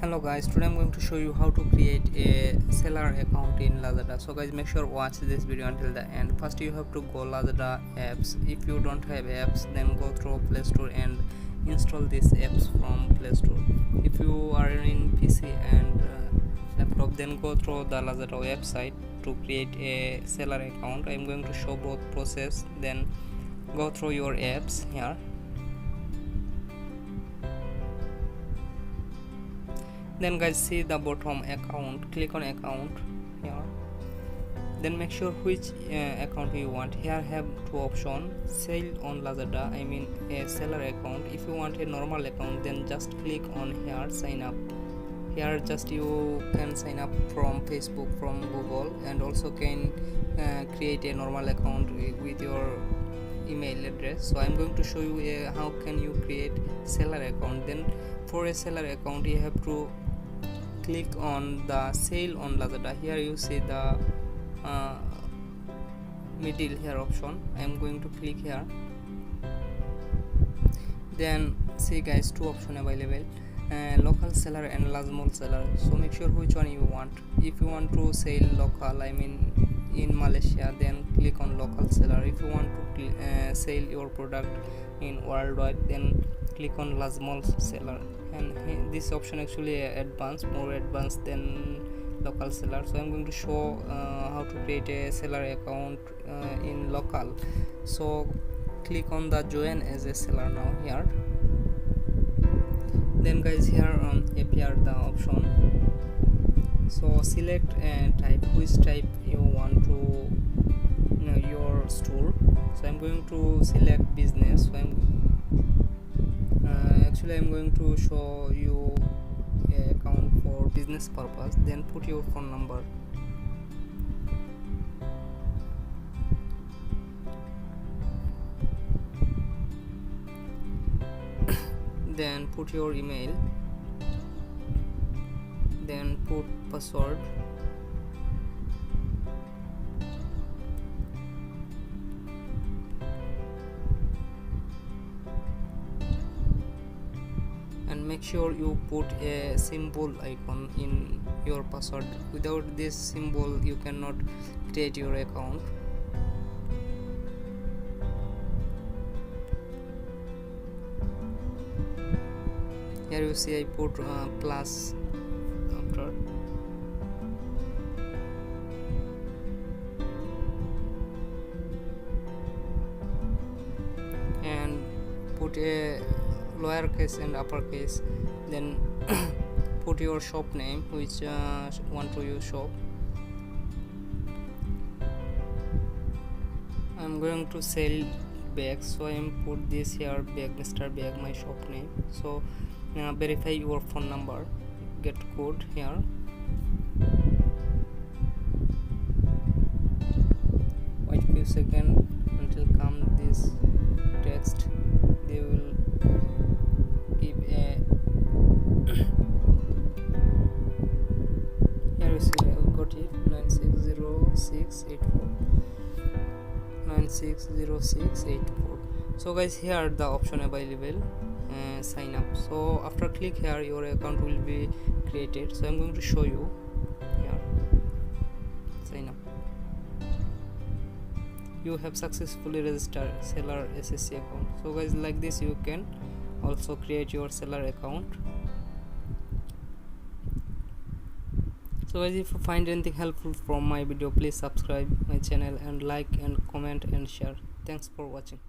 Hello guys, today I'm going to show you how to create a seller account in Lazada. So guys, make sure watch this video until the end. First you have to go Lazada apps. If you don't have apps, then go through Play Store and install these apps from Play Store. If you are in PC and laptop, then go through the Lazada website to create a seller account. I'm going to show both process. Then go through your apps here. Then guys, see the bottom account, click on account here. Then make sure which account you want. Here have two options: sale on Lazada, I mean a seller account. If you want a normal account, then just click on here, sign up. Here just you can sign up from Facebook, from Google, and also can create a normal account with your email address. So I'm going to show you how can you create seller account. Then for a seller account, you have to click on the sale on Lazada. Here you see the middle here option. I'm going to click here. Then see guys, two options available, local seller and large small seller. So make sure which one you want. If you want to sell local, I mean in Malaysia, then click on local seller. If you want to sell your product in worldwide, then click on large small seller. And this option actually more advanced than local seller. So I'm going to show how to create a seller account in local. So click on the join as a seller now here. Then guys, here appear the option. So select type, which type you want to your store. So I'm going to select business. So I'm going to show you an account for business purpose. Then put your phone number. Then put your email. Then put password. And make sure you put a symbol icon in your password. Without this symbol you cannot create your account. Here you see I put plus after. And put a lowercase and uppercase. Then put your shop name, which want to use shop. I'm going to sell bags, so I put this here, bag, Mr. Bag, my shop name. So verify your phone number, get code here. Wait few seconds until come this text. They will give a here you see I got it 960684 960684. So guys, here the option available, sign up. So after click here, your account will be created. So I'm going to show you here, sign up. You have successfully registered seller SSC account. So guys, like this you can also create your seller account. So guys, if you find anything helpful from my video, please subscribe my channel and like and comment and share. Thanks for watching.